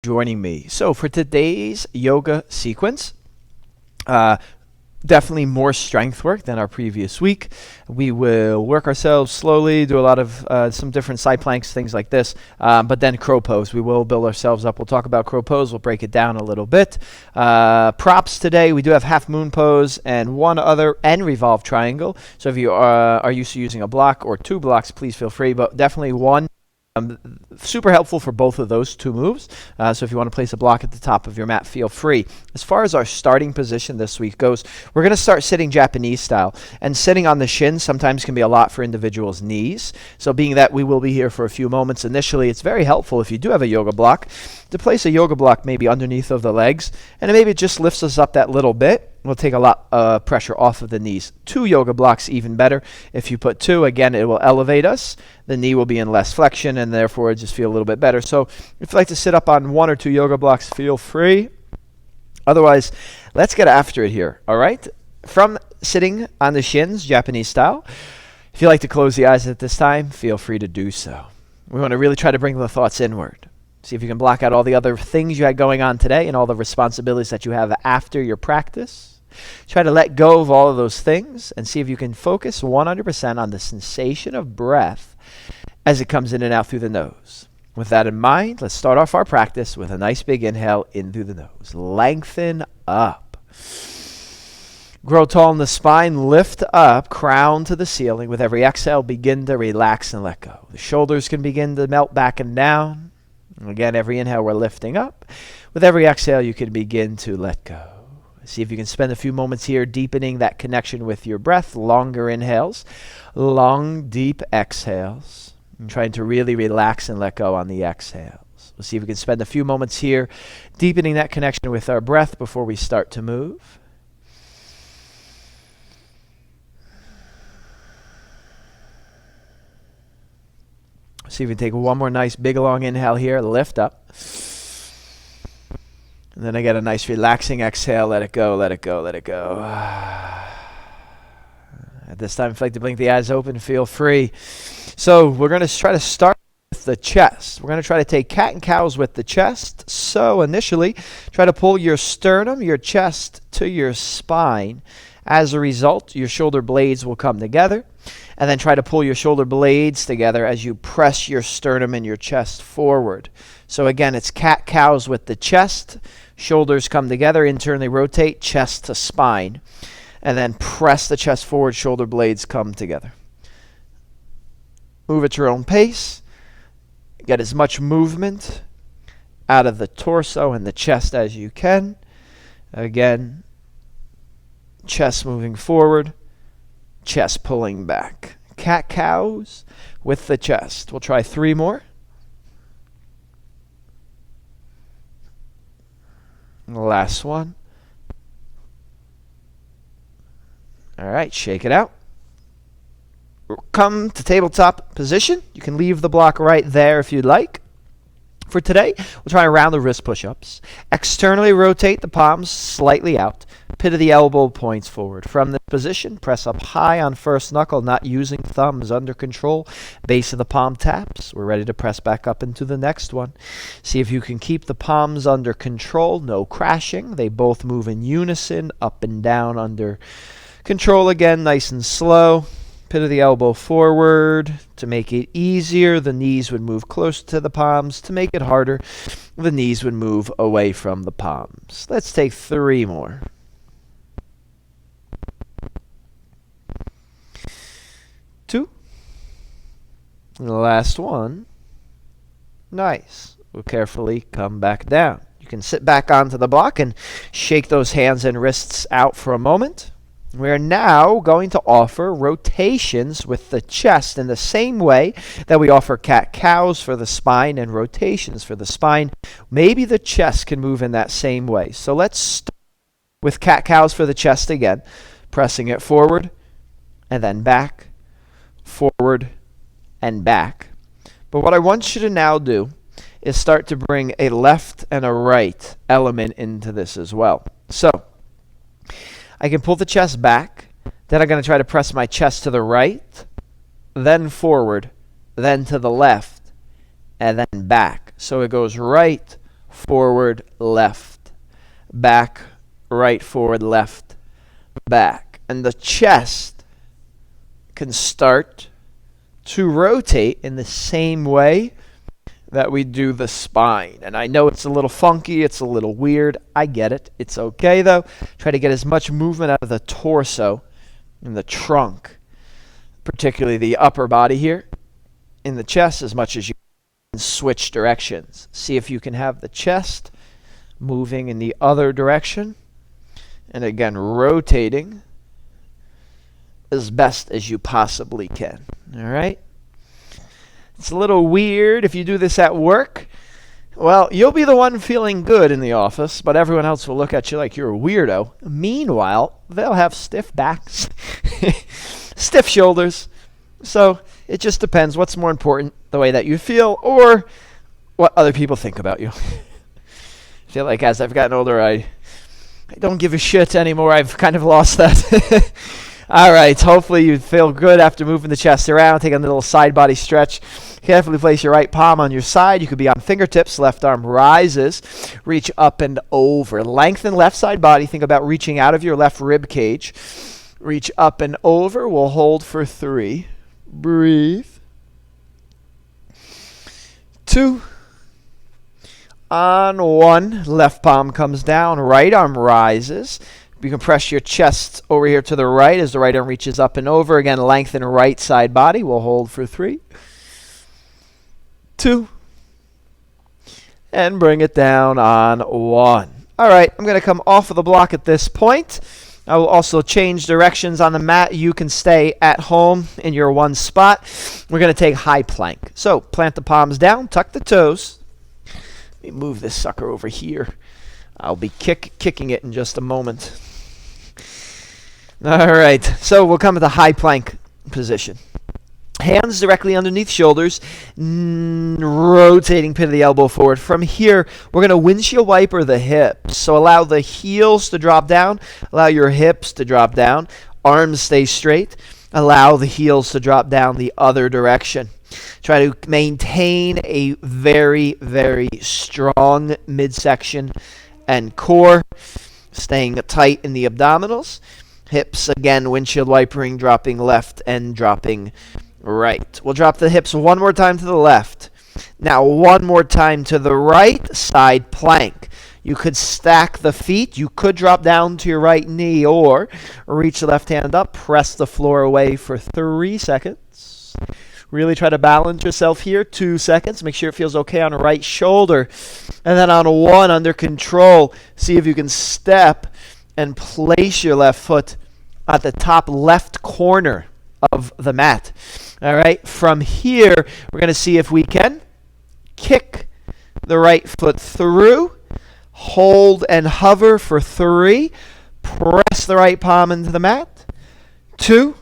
joining me. So for today's yoga sequence, uh, definitely more strength work than our previous week. We will work ourselves slowly, do a lot of some different side planks, things like this, but then crow pose. We will build ourselves up. We'll talk about crow pose. We'll break it down a little bit. Props today, we do have half moon pose and one other and revolve triangle. So if you are used to using a block or two blocks, please feel free, but definitely one. Super helpful for both of those two moves. So if you want to place a block at the top of your mat, feel free. As far as our starting position this week goes, we're going to start sitting Japanese style. And sitting on the shins sometimes can be a lot for individuals' knees. So being that we will be here for a few moments initially, it's very helpful if you do have a yoga block to place a yoga block maybe underneath of the legs. And maybe it just lifts us up that little bit. We'll take a lot of pressure off of the knees. 2 yoga blocks even better. If you put 2, again, it will elevate us. The knee will be in less flexion and therefore just feel a little bit better. So if you'd like to sit up on 1 or 2 yoga blocks, feel free. Otherwise, let's get after it here, all right? From sitting on the shins, Japanese style, if you like to close the eyes at this time, feel free to do so. We want to really try to bring the thoughts inward. See if you can block out all the other things you had going on today and all the responsibilities that you have after your practice. Try to let go of all of those things and see if you can focus 100% on the sensation of breath as it comes in and out through the nose. With that in mind, let's start off our practice with a nice big inhale in through the nose. Lengthen up. Grow tall in the spine, lift up, crown to the ceiling. With every exhale, begin to relax and let go. The shoulders can begin to melt back and down. Again, every inhale, we're lifting up. With every exhale, you can begin to let go. See if you can spend a few moments here deepening that connection with your breath. Longer inhales, long, deep exhales. And trying to really relax and let go on the exhales. We'll see if we can spend a few moments here deepening that connection with our breath before we start to move. See if we can take one more nice big long inhale here. Lift up. And then I get a nice relaxing exhale. Let it go, let it go, let it go. At this time, if you'd like to blink the eyes open, feel free. So we're going to try to start with the chest. We're going to try to take cat and cows with the chest. So initially, try to pull your sternum, your chest to your spine. As a result, your shoulder blades will come together. And then try to pull your shoulder blades together as you press your sternum and your chest forward. So again, it's cat-cows with the chest. Shoulders come together, internally rotate, chest to spine. And then press the chest forward, shoulder blades come together. Move at your own pace. Get as much movement out of the torso and the chest as you can. Again, chest moving forward. Chest pulling back. Cat-cows with the chest. We'll try 3 more. Last one. All right, shake it out. Come to tabletop position. You can leave the block right there if you'd like. For today, we'll try around the wrist push-ups. Externally rotate the palms slightly out. Pit of the elbow points forward. From this position, press up high on first knuckle, not using thumbs, under control. Base of the palm taps. We're ready to press back up into the next one. See if you can keep the palms under control, no crashing. They both move in unison, up and down under control again, nice and slow. Pit of the elbow forward. To make it easier, the knees would move close to the palms. To make it harder, the knees would move away from the palms. Let's take 3 more. Two. And the last one. Nice. We'll carefully come back down. You can sit back onto the block and shake those hands and wrists out for a moment. We're now going to offer rotations with the chest in the same way that we offer cat-cows for the spine and rotations for the spine. Maybe the chest can move in that same way. So let's start with cat-cows for the chest again, pressing it forward and then back, forward and back. But what I want you to now do is start to bring a left and a right element into this as well. So I can pull the chest back, then I'm going to try to press my chest to the right, then forward, then to the left, and then back. So it goes right, forward, left, back, right, forward, left, back. And the chest can start to rotate in the same way that we do the spine. And I know it's a little funky, it's a little weird. I get it. It's okay though. Try to get as much movement out of the torso and the trunk, particularly the upper body here, in the chest as much as you can. Switch directions. See if you can have the chest moving in the other direction. And again, rotating as best as you possibly can. All right? It's a little weird if you do this at work. Well, you'll be the one feeling good in the office, but everyone else will look at you like you're a weirdo. Meanwhile, they'll have stiff backs, stiff shoulders. So it just depends what's more important, the way that you feel or what other people think about you. I feel like as I've gotten older, I don't give a shit anymore. I've kind of lost that. All right, hopefully you feel good after moving the chest around. Take a little side body stretch. Carefully place your right palm on your side. You could be on fingertips. Left arm rises. Reach up and over. Lengthen left side body. Think about reaching out of your left rib cage. Reach up and over. We'll hold for 3. Breathe. 2. On 1. Left palm comes down. Right arm rises. You can press your chest over here to the right as the right arm reaches up and over. Again, lengthen right side body. We'll hold for 3. 2. And bring it down on 1. All right, I'm going to come off of the block at this point. I will also change directions on the mat. You can stay at home in your one spot. We're going to take high plank. So plant the palms down, tuck the toes. Let me move this sucker over here. I'll be kicking it in just a moment. All right, so we'll come to the high plank position. Hands directly underneath shoulders, rotating pit of the elbow forward. From here, we're going to windshield wiper the hips. So allow the heels to drop down, allow your hips to drop down, arms stay straight, allow the heels to drop down the other direction. Try to maintain a very, very strong midsection and core, staying tight in the abdominals. Hips, again, windshield wipering, dropping left and dropping right. We'll drop the hips one more time to the left. Now one more time to the right, side plank. You could stack the feet. You could drop down to your right knee or reach the left hand up, press the floor away for 3 seconds. Really try to balance yourself here. 2 seconds. Make sure it feels okay on the right shoulder. And then on 1, under control, see if you can step and place your left foot at the top left corner of the mat. All right. From here, we're going to see if we can kick the right foot through, hold and hover for 3, press the right palm into the mat. 2,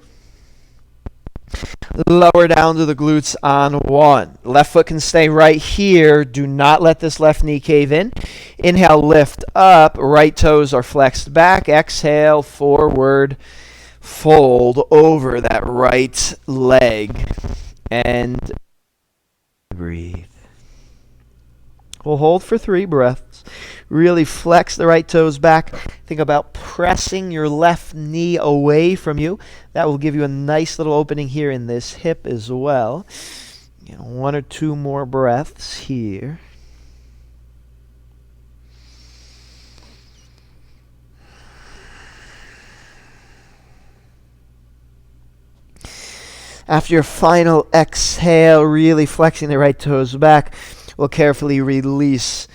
lower down to the glutes on 1. Left foot can stay right here. Do not let this left knee cave in. Inhale, lift up. Right toes are flexed back. Exhale, forward, fold over that right leg. And breathe. We'll hold for 3 breaths. Really flex the right toes back. Think about pressing your left knee away from you. That will give you a nice little opening here in this hip as well. 1 or 2 more breaths here. After your final exhale, really flexing the right toes back, we'll carefully release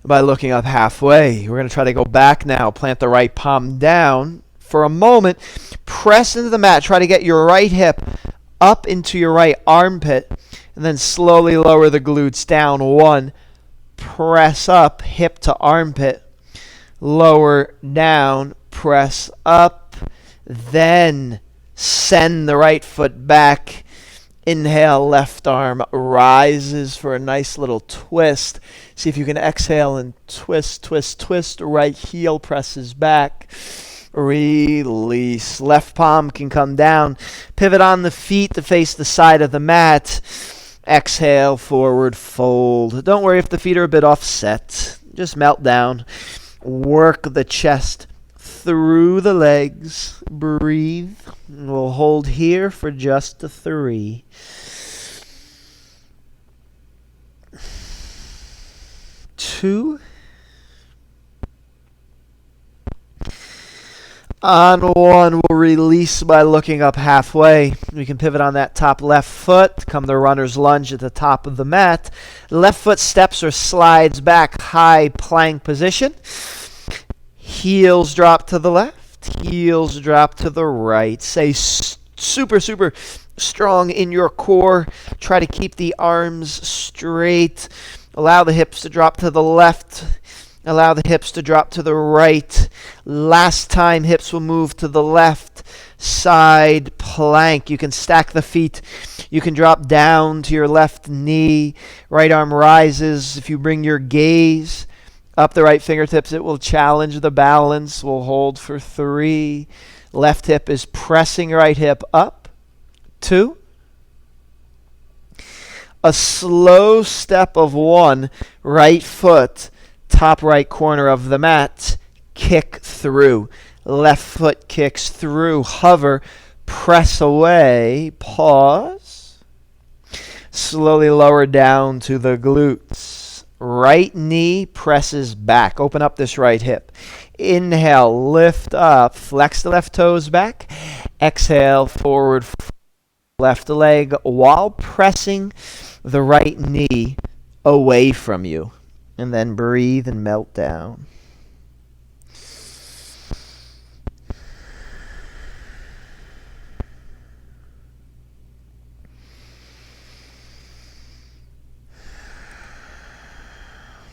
by looking up halfway. We're going to try to go back now. Plant the right palm down for a moment. Press into the mat. Try to get your right hip up into your right armpit. And then slowly lower the glutes down. 1. Press up, hip to armpit. Lower down, press up. Then send the right foot back. Inhale, left arm rises for a nice little twist. See if you can exhale and twist, twist, twist. Right heel presses back. Release. Left palm can come down. Pivot on the feet to face the side of the mat. Exhale, forward fold. Don't worry if the feet are a bit offset. Just melt down. Work the chest through the legs. Breathe. We'll hold here for just a 3. 2. On 1, we'll release by looking up halfway. We can pivot on that top left foot, come to runner's lunge at the top of the mat. Left foot steps or slides back, high plank position. Heels drop to the left, heels drop to the right. Stay super, super strong in your core. Try to keep the arms straight. Allow the hips to drop to the left. Allow the hips to drop to the right. Last time, hips will move to the left. Side plank. You can stack the feet. You can drop down to your left knee. Right arm rises. If you bring your gaze up the right fingertips, it will challenge the balance. We'll hold for 3. Left hip is pressing right hip up. 2. A slow step of 1. Right foot. Top right corner of the mat, kick through. Left foot kicks through. Hover, press away, pause. Slowly lower down to the glutes. Right knee presses back. Open up this right hip. Inhale, lift up, flex the left toes back. Exhale, forward, left leg while pressing the right knee away from you. And then breathe and melt down.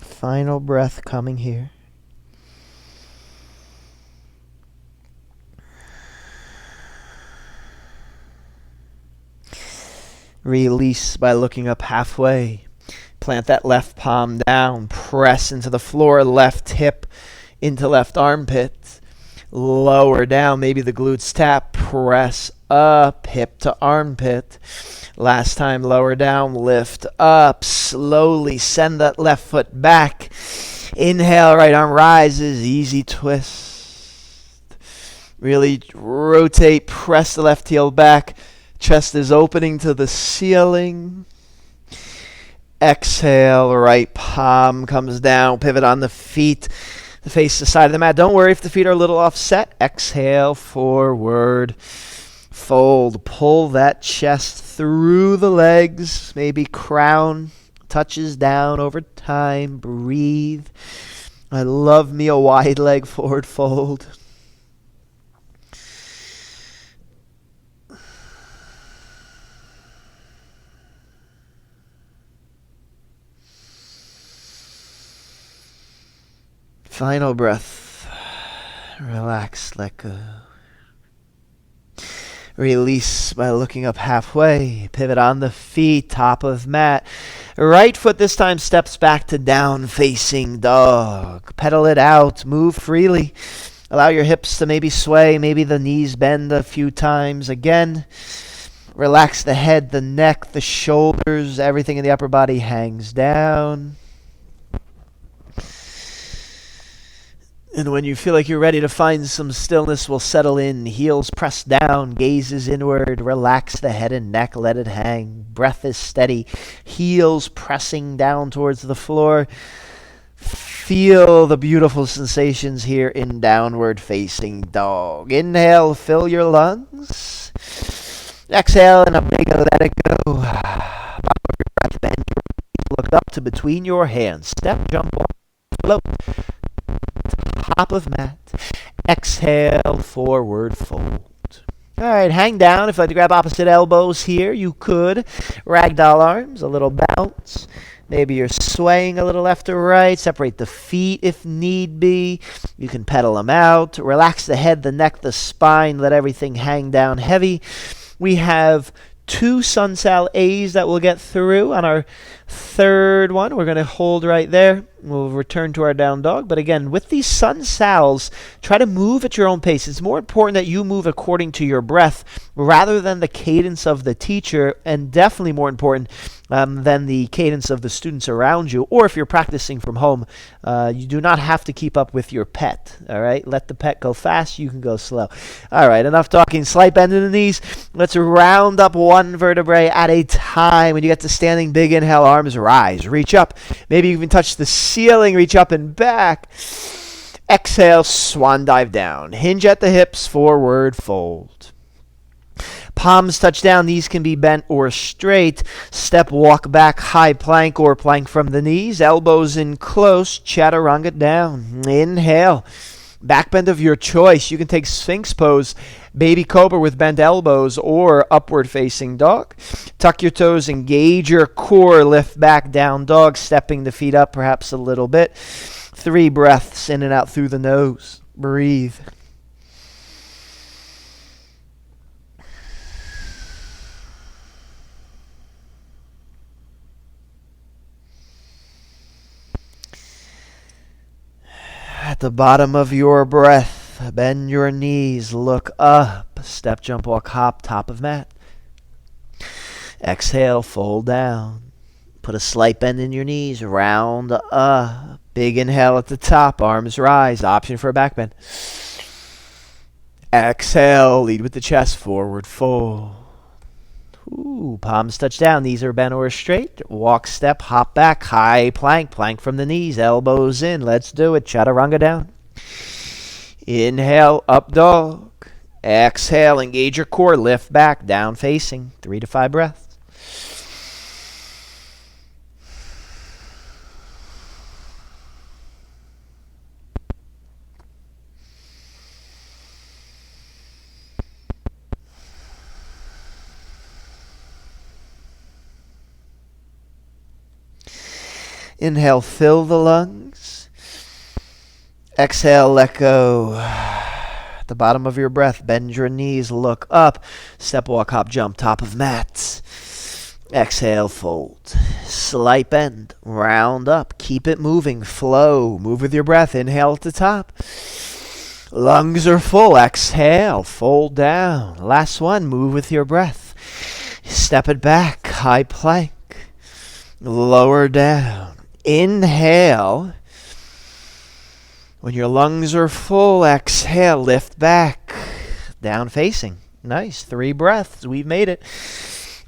Final breath coming here. Release by looking up halfway. Plant that left palm down. Press into the floor. Left hip into left armpit. Lower down. Maybe the glutes tap. Press up. Hip to armpit. Last time, lower down. Lift up. Slowly send that left foot back. Inhale. Right arm rises. Easy twist. Really rotate. Press the left heel back. Chest is opening to the ceiling. Exhale, right palm comes down, pivot on the feet, the face to the side of the mat. Don't worry if the feet are a little offset. Exhale, forward, fold, pull that chest through the legs, maybe crown touches down over time. Breathe. I love me a wide leg forward fold. Final breath. Relax, let go. Release by looking up halfway. Pivot on the feet, top of mat. Right foot this time steps back to down facing dog. Pedal it out. Move freely. Allow your hips to maybe sway. Maybe the knees bend a few times. Again, relax the head, the neck, the shoulders. Everything in the upper body hangs down. And when you feel like you're ready to find some stillness, we'll settle in. Heels press down, gazes inward. Relax the head and neck, let it hang. Breath is steady. Heels pressing down towards the floor. Feel the beautiful sensations here in downward facing dog. Inhale, fill your lungs. Exhale, and a big let it go. Bottom of your breath, bend your knees, look up to between your hands. Step, jump, walk, float. Top of mat. Exhale, forward fold. All right, hang down. If you'd like to grab opposite elbows here, you could. Ragdoll arms, a little bounce. Maybe you're swaying a little left or right. Separate the feet if need be. You can pedal them out. Relax the head, the neck, the spine. Let everything hang down heavy. We have 2 Sun Sal A's that we'll get through on our Third one, we're going to hold right there. We'll return to our down dog. But again, with these sun sals, try to move at your own pace. It's more important that you move according to your breath rather than the cadence of the teacher, and definitely more important than the cadence of the students around you. Or if you're practicing from home, you do not have to keep up with your pet. All right, let the pet go fast. You can go slow. All right, enough talking. Slight bend in the knees. Let's round up one vertebrae at a time. When you get to standing, big inhale, arms rise, reach up. Maybe you even touch the ceiling, reach up and back. Exhale, swan dive down. Hinge at the hips, forward fold. Palms touch down, knees can be bent or straight. Step, walk back, high plank or plank from the knees. Elbows in close, chaturanga down. Inhale, back bend of your choice. You can take Sphinx pose, baby cobra with bent elbows, or upward facing dog. Tuck your toes, engage your core, lift back, down dog, stepping the feet up perhaps a little bit. 3 breaths in and out through the nose. Breathe. At the bottom of your breath, bend your knees, look up, step, jump, walk, hop, top of mat. Exhale, fold down. Put a slight bend in your knees, round up. Big inhale at the top, arms rise, option for a back bend. Exhale, lead with the chest, forward fold. Ooh, palms touch down, knees are bent or straight. Walk, step, hop back, high plank, plank from the knees, elbows in. Let's do it, chaturanga down. Inhale, up dog. Exhale, engage your core, lift back, down facing. 3 to 5 breaths. Inhale, fill the lungs. Exhale, let go. At the bottom of your breath, bend your knees, look up. Step, walk, hop, jump, top of mat. Exhale, fold. Slight bend, round up. Keep it moving, flow. Move with your breath. Inhale at the top. Lungs are full. Exhale, fold down. Last one, move with your breath. Step it back, high plank. Lower down. Inhale. When your lungs are full, exhale, lift back, down facing. Nice, 3 breaths, we've made it.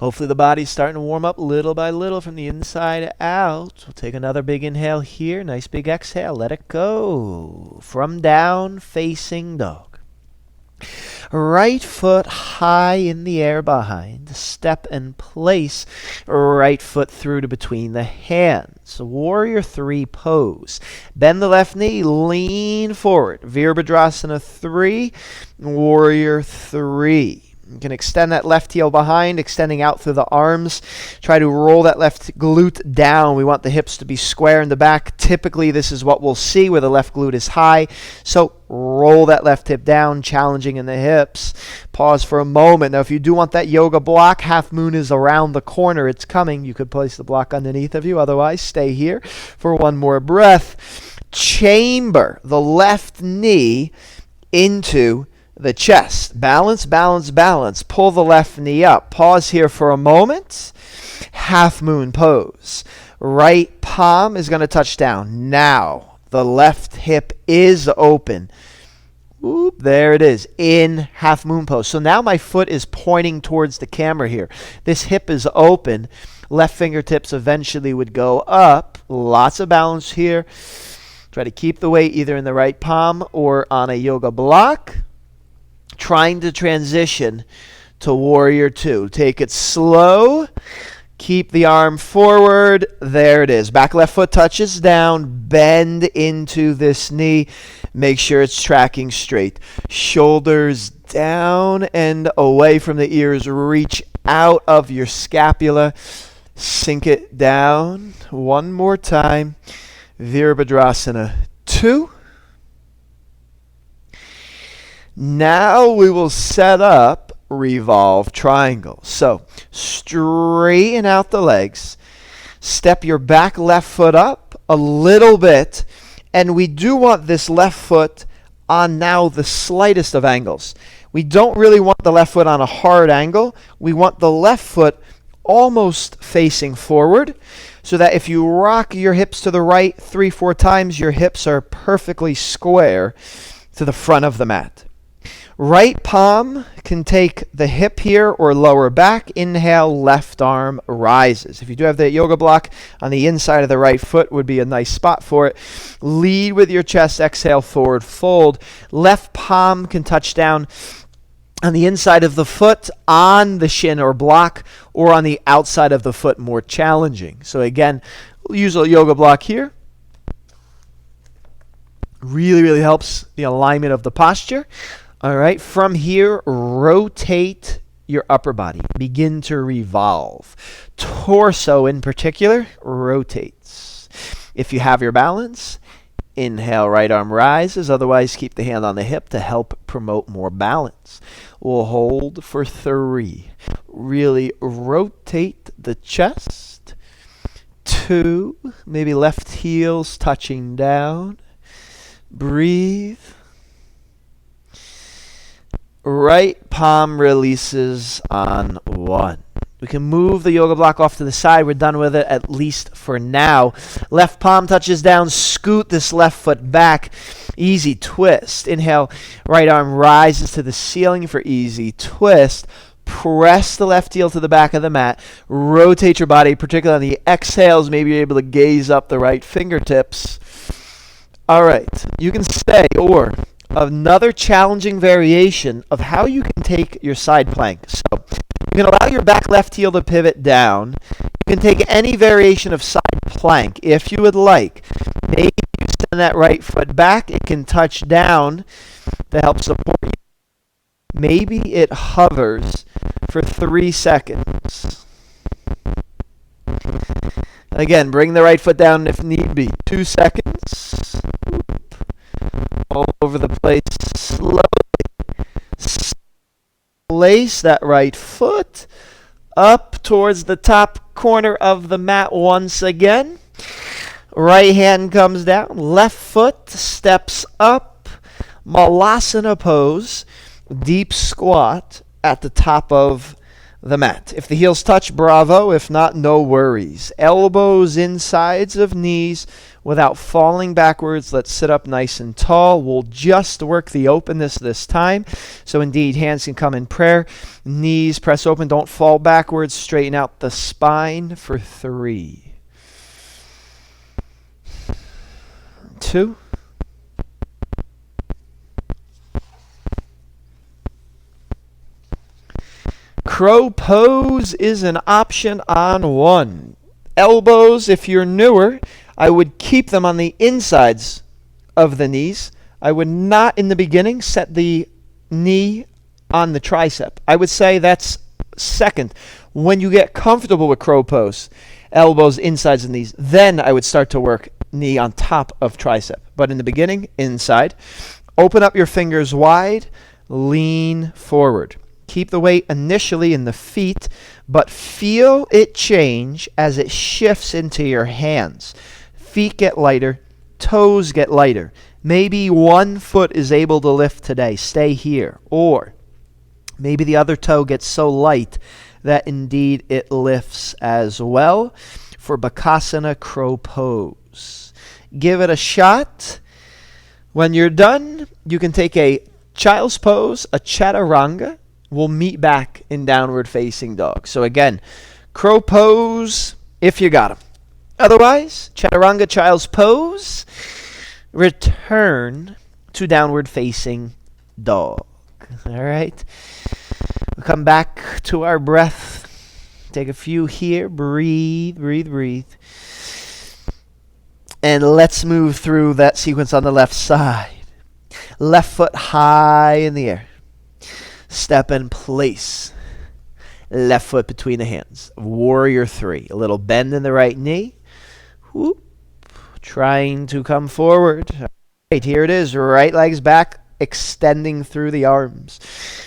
Hopefully the body's starting to warm up little by little from the inside out. We'll take another big inhale here, nice big exhale, let it go. From down facing dog. Right foot high in the air behind. Step and place right foot through to between the hands. Warrior 3 pose. Bend the left knee, lean forward. Virabhadrasana 3, Warrior 3. You can extend that left heel behind, extending out through the arms. Try to roll that left glute down. We want the hips to be square in the back. Typically, this is what we'll see where the left glute is high. So roll that left hip down, challenging in the hips. Pause for a moment. Now, if you do want that yoga block, half moon is around the corner. It's coming. You could place the block underneath of you. Otherwise, stay here for one more breath. Chamber the left knee into the chest. Balance, balance, balance. Pull the left knee up. Pause here for a moment. Half moon pose. Right palm is going to touch down. Now, the left hip is open. Oop, there it is. In half moon pose. So now my foot is pointing towards the camera here. This hip is open. Left fingertips eventually would go up. Lots of balance here. Try to keep the weight either in the right palm or on a yoga block. Trying to transition to Warrior 2. Take it slow. Keep the arm forward. There it is. Back left foot touches down. Bend into this knee. Make sure it's tracking straight. Shoulders down and away from the ears. Reach out of your scapula. Sink it down. One more time. Virabhadrasana 2. Now we will set up revolve triangle. So straighten out the legs. Step your back left foot up a little bit, and we do want this left foot on now the slightest of angles. We don't really want the left foot on a hard angle. We want the left foot almost facing forward, so that if you rock your hips to the right 3-4 times, your hips are perfectly square to the front of the mat. Right palm can take the hip here or lower back. Inhale, left arm rises. If you do have that yoga block on the inside of the right foot, would be a nice spot for it. Lead with your chest. Exhale, forward fold. Left palm can touch down on the inside of the foot, on the shin or block, or on the outside of the foot, more challenging. So again, we'll use a yoga block here. Really, really helps the alignment of the posture. All right, from here, rotate your upper body. Begin to revolve. Torso in particular rotates. If you have your balance, inhale, right arm rises. Otherwise, keep the hand on the hip to help promote more balance. We'll hold for 3. Really rotate the chest. 2, maybe left heels touching down. Breathe. Right palm releases on 1. We can move the yoga block off to the side. We're done with it, at least for now. Left palm touches down. Scoot this left foot back. Easy twist. Inhale, right arm rises to the ceiling for easy twist. Press the left heel to the back of the mat. Rotate your body, particularly on the exhales. Maybe you're able to gaze up the right fingertips. All right, you can stay, or another challenging variation of how you can take your side plank. So you can allow your back left heel to pivot down. You can take any variation of side plank if you would like. Maybe you send that right foot back. It can touch down to help support you. Maybe it hovers for 3 seconds. Again, bring the right foot down if need be. 2 seconds. All over the place. Slowly. Place that right foot up towards the top corner of the mat once again. Right hand comes down. Left foot steps up. Malasana pose. Deep squat at the top of the mat. If the heels touch, bravo. If not, no worries. Elbows insides of knees without falling backwards. Let's sit up nice and tall. We'll just work the openness this time. So indeed, hands can come in prayer. Knees press open. Don't fall backwards. Straighten out the spine for 3. 2. Crow pose is an option on 1. Elbows, if you're newer, I would keep them on the insides of the knees. I would not, in the beginning, set the knee on the tricep. I would say that's second. When you get comfortable with crow pose, elbows, insides, and knees, then I would start to work knee on top of tricep. But in the beginning, inside. Open up your fingers wide, lean forward. Keep the weight initially in the feet, but feel it change as it shifts into your hands. Feet get lighter, toes get lighter. Maybe one foot is able to lift today. Stay here. Or maybe the other toe gets so light that indeed it lifts as well for Bakasana Crow Pose. Give it a shot. When you're done, you can take a child's pose, a chaturanga. We'll meet back in downward facing dog. So again, crow pose if you got them. Otherwise, chaturanga, child's pose. Return to downward facing dog. All right. We'll come back to our breath. Take a few here. Breathe, breathe, breathe. And let's move through that sequence on the left side. Left foot high in the air. Step in place. Left foot between the hands. Warrior 3. A little bend in the right knee. Whoop. Trying to come forward. All right, here it is. Right leg's back extending through the arms.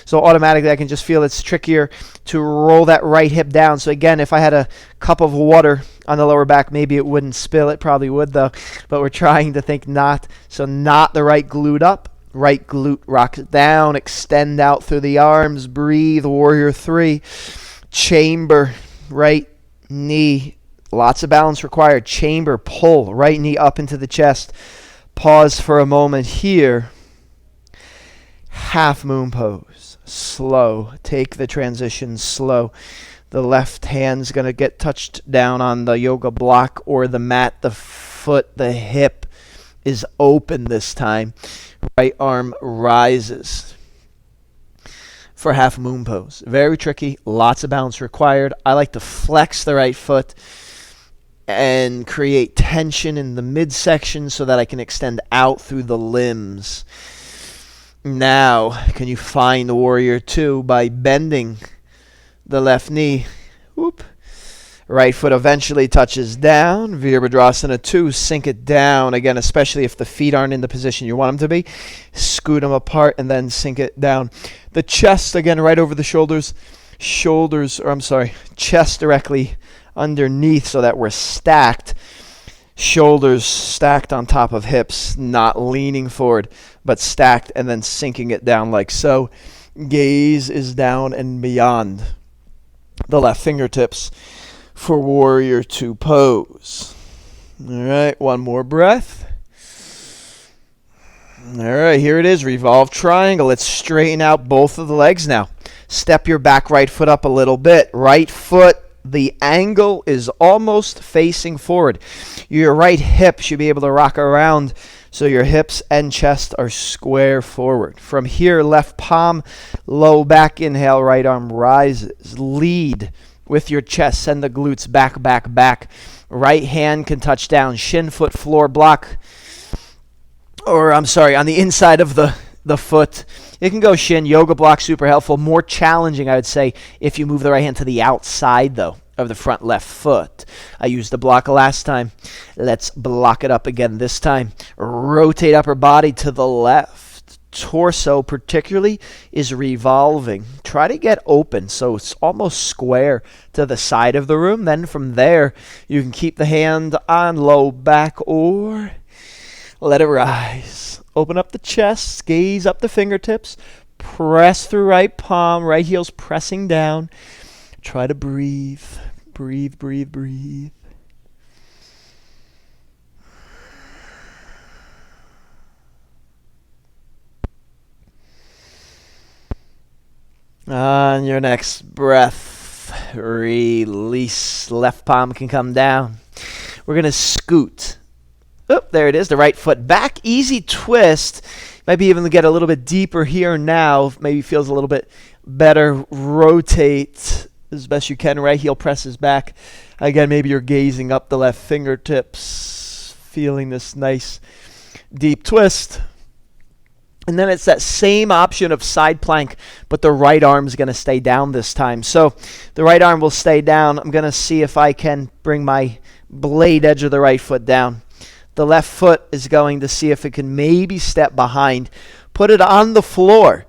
So automatically I can just feel it's trickier to roll that right hip down. So again, if I had a cup of water on the lower back, maybe it wouldn't spill. It probably would though, but we're trying to think not. So not the right glute up. Right glute rocks down, extend out through the arms, breathe, warrior 3. Chamber, right knee, lots of balance required. Chamber, pull, right knee up into the chest. Pause for a moment here. Half moon pose, slow. Take the transition slow. The left hand's going to get touched down on the yoga block or the mat. The foot, the hip is open this time. Right arm rises for half moon pose. Very tricky, lots of balance required. I like to flex the right foot and create tension in the midsection so that I can extend out through the limbs. Now, can you find warrior 2 by bending the left knee? Whoop. Right foot eventually touches down. Virabhadrasana 2, sink it down. Again, especially if the feet aren't in the position you want them to be. Scoot them apart and then sink it down. The chest, again, right over the shoulders. Chest directly underneath so that we're stacked. Shoulders stacked on top of hips, not leaning forward, but stacked and then sinking it down like so. Gaze is down and beyond the left fingertips for warrior 2 pose. All right, one more breath. All right, here it is, revolve triangle. Let's straighten out both of the legs now. Step your back right foot up a little bit. Right foot, the angle is almost facing forward. Your right hip should be able to rock around so your hips and chest are square forward. From here, left palm, low back, inhale, right arm rises. Lead with your chest, send the glutes back, back, back. Right hand can touch down, shin, foot, floor block. On the inside of the foot. It can go shin, yoga block, super helpful. More challenging, I would say, if you move the right hand to the outside, though, of the front left foot. I used the block last time. Let's block it up again this time. Rotate upper body to the left. Torso particularly is revolving. Try to get open so it's almost square to the side of the room. Then from there, you can keep the hand on low back or let it rise. Open up the chest, gaze up the fingertips, press through right palm, right heel's pressing down. Try to breathe, breathe, breathe, breathe. On your next breath, release. Left palm can come down. We're going to scoot. Oh, there it is, the right foot back. Easy twist. Might be even to get a little bit deeper here now. Maybe feels a little bit better. Rotate as best you can. Right heel presses back. Again, maybe you're gazing up the left fingertips, feeling this nice deep twist. And then it's that same option of side plank, but the right arm's going to stay down this time. So the right arm will stay down. I'm going to see if I can bring my blade edge of the right foot down. The left foot is going to see if it can maybe step behind. Put it on the floor.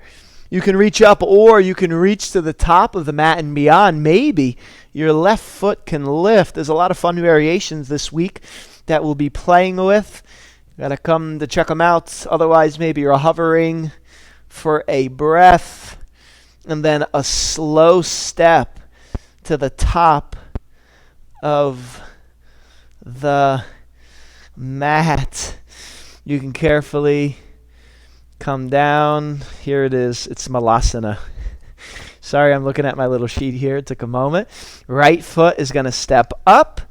You can reach up or you can reach to the top of the mat and beyond. Maybe your left foot can lift. There's a lot of fun variations this week that we'll be playing with. Got to come to check them out. Otherwise, maybe you're hovering for a breath. And then a slow step to the top of the mat. You can carefully come down. Here it is. It's Malasana. Sorry, I'm looking at my little sheet here. It took a moment. Right foot is going to step up.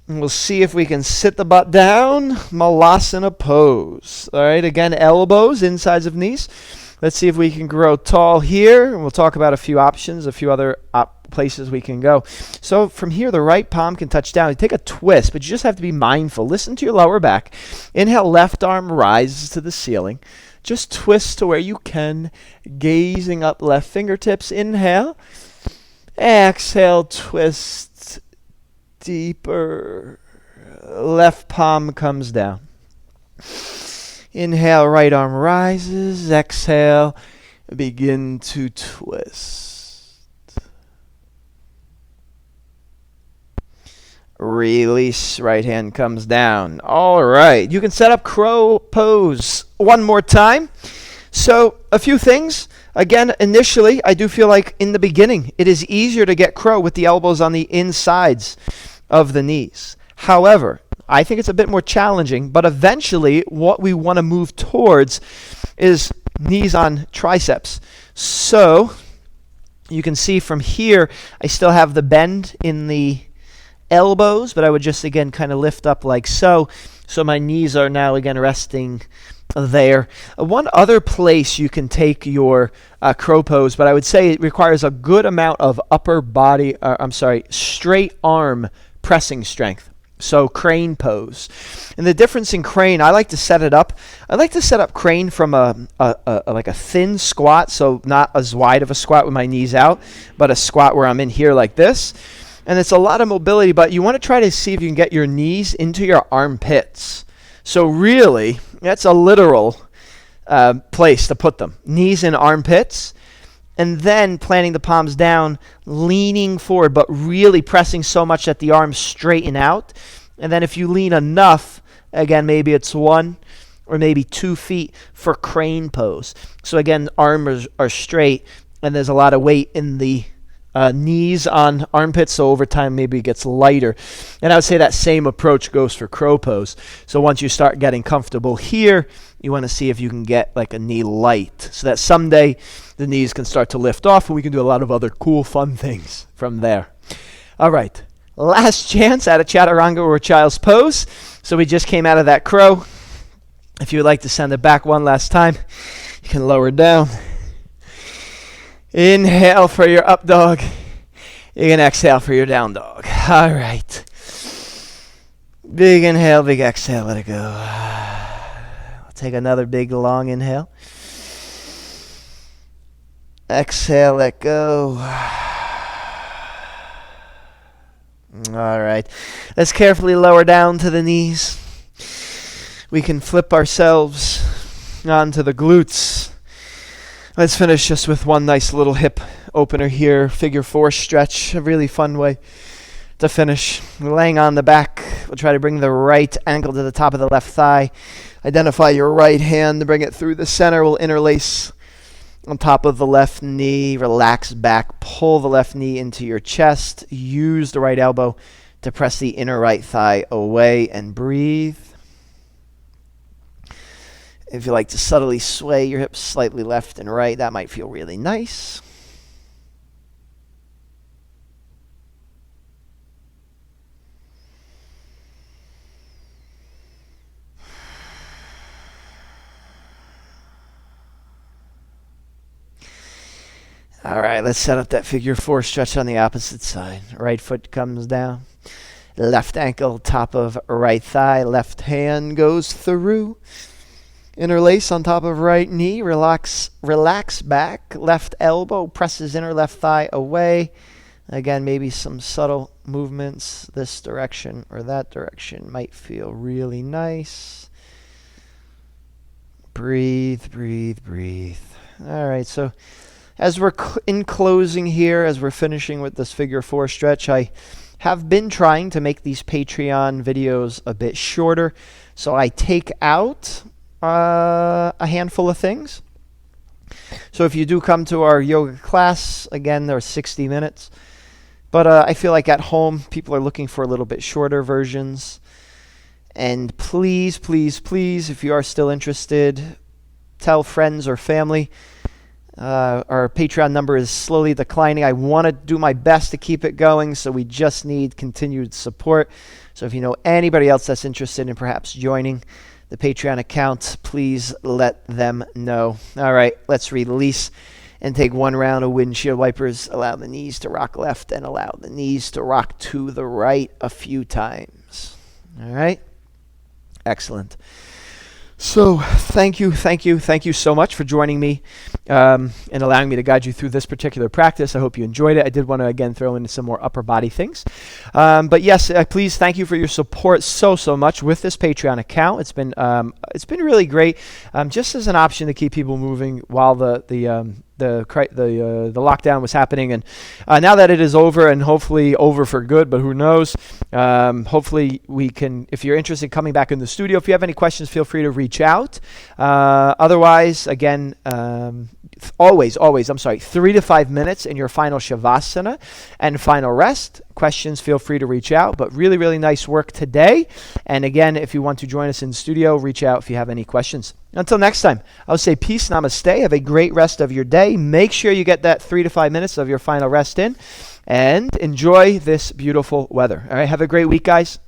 And we'll see if we can sit the butt down. Malasana pose. All right, again, elbows, insides of knees. Let's see if we can grow tall here. And we'll talk about a few options, a few other places we can go. So from here, the right palm can touch down. You take a twist, but you just have to be mindful. Listen to your lower back. Inhale, left arm rises to the ceiling. Just twist to where you can, gazing up left fingertips. Inhale. Exhale, twist deeper. Left palm comes down. Inhale, right arm rises. Exhale, begin to twist. Release, right hand comes down. All right, you can set up crow pose one more time. So a few things. Again, initially, I do feel like in the beginning, it is easier to get crow with the elbows on the insides of the knees. However, I think it's a bit more challenging, but eventually what we want to move towards is knees on triceps. So you can see from here, I still have the bend in the elbows, but I would just again kind of lift up like so. So my knees are now again resting there. One other place you can take your crow pose, but I would say it requires a good amount of straight arm pressing strength. So crane pose. And the difference in crane, I like to set it up. I like to set up crane from like a thin squat, so not as wide of a squat with my knees out, but a squat where I'm in here like this. And it's a lot of mobility, but you want to try to see if you can get your knees into your armpits. So really, that's a literal place to put them. Knees in armpits. And then planting the palms down, leaning forward, but really pressing so much that the arms straighten out. And then if you lean enough, again, maybe it's 1 or maybe 2 feet for crane pose. So again, arms are straight, and there's a lot of weight in the knees on armpits, so over time maybe it gets lighter. And I would say that same approach goes for crow pose. So once you start getting comfortable here, you want to see if you can get like a knee light, so that someday the knees can start to lift off and we can do a lot of other cool, fun things from there. All right, last chance at a chaturanga or child's pose. So we just came out of that crow. If you would like to send it back one last time, you can lower down. Inhale for your up dog. You can exhale for your down dog. All right. Big inhale, big exhale, let it go. I'll take another big long inhale. Exhale, let go. All right. Let's carefully lower down to the knees. We can flip ourselves onto the glutes. Let's finish just with one nice little hip opener here. Figure 4 stretch, a really fun way to finish. We're laying on the back. We'll try to bring the right ankle to the top of the left thigh. Identify your right hand to bring it through the center. We'll interlace on top of the left knee. Relax back. Pull the left knee into your chest. Use the right elbow to press the inner right thigh away and breathe. If you like to subtly sway your hips slightly left and right, that might feel really nice. All right, let's set up that figure 4 stretch on the opposite side. Right foot comes down. Left ankle, top of right thigh. Left hand goes through. Interlace on top of right knee. Relax back. Left elbow presses inner left thigh away. Again, maybe some subtle movements this direction or that direction might feel really nice. Breathe, breathe, breathe. All right, so as we're in closing here, as we're finishing with this figure 4 stretch, I have been trying to make these Patreon videos a bit shorter. So I take out a handful of things. So if you do come to our yoga class, again, they're 60 minutes. But I feel like at home, people are looking for a little bit shorter versions. And please, please, please, if you are still interested, tell friends or family. Our Patreon number is slowly declining. I want to do my best to keep it going, so we just need continued support. So if you know anybody else that's interested in perhaps joining the Patreon account, please let them know. All right, let's release and take one round of windshield wipers. Allow the knees to rock left and allow the knees to rock to the right a few times. All right, excellent. So thank you so much for joining me and allowing me to guide you through this particular practice. I hope you enjoyed it. I did want to, again, throw in some more upper body things. But yes, please, thank you for your support so much with this Patreon account. It's been really great, just as an option to keep people moving while the lockdown was happening, and now that it is over, and hopefully over for good, but who knows? Hopefully we can. If you're interested in coming back in the studio, if you have any questions, feel free to reach out. Otherwise, again, always, 3 to 5 minutes in your final shavasana and final rest. Questions, feel free to reach out. But really, really nice work today. And again, if you want to join us in the studio, reach out if you have any questions. Until next time, I'll say peace, namaste. Have a great rest of your day. Make sure you get that 3 to 5 minutes of your final rest in, and enjoy this beautiful weather. All right, have a great week, guys.